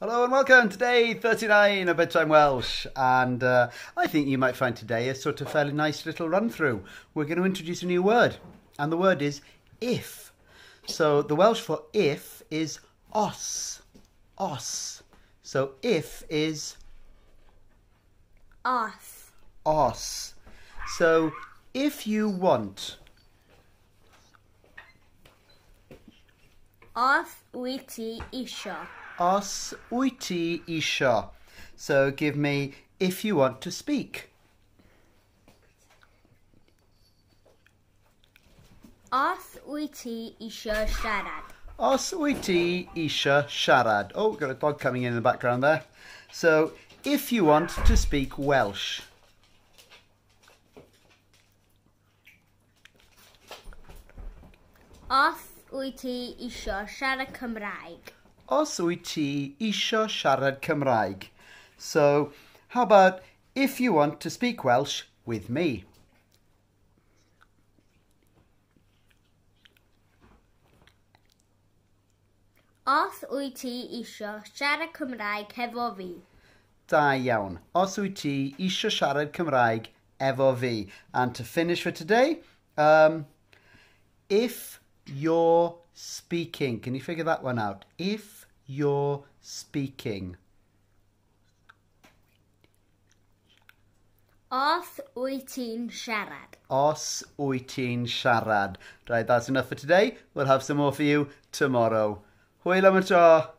Hello and welcome to day 39 of Bedtime Welsh, and I think you might find today a sort of fairly nice little run through. We're going to introduce a new word, and the word is if. So the Welsh for if is os. Os. So if is os. Os. So if you want. Os wyt ti isio. Os wyt ti isio. So give me if you want to speak. Os wyt ti isio siarad. Os wyt ti isio siarad. Oh, we've got a dog coming in the background there. So if you want to speak Welsh. Os wyt ti isio siarad Cymraeg. Os wyt ti isio siarad Cymraeg. So, how about if you want to speak Welsh with me? Os wyt ti isio siarad Cymraeg hefo fi. Da iawn. Os wyt ti isio siarad Cymraeg efo fi. And to finish for today, if you're speaking. Can you figure that one out? If you're speaking. Os wyt ti'n siarad. Os wyt ti'n siarad. Right, that's enough for today. We'll have some more for you tomorrow. Hwyl am y tro.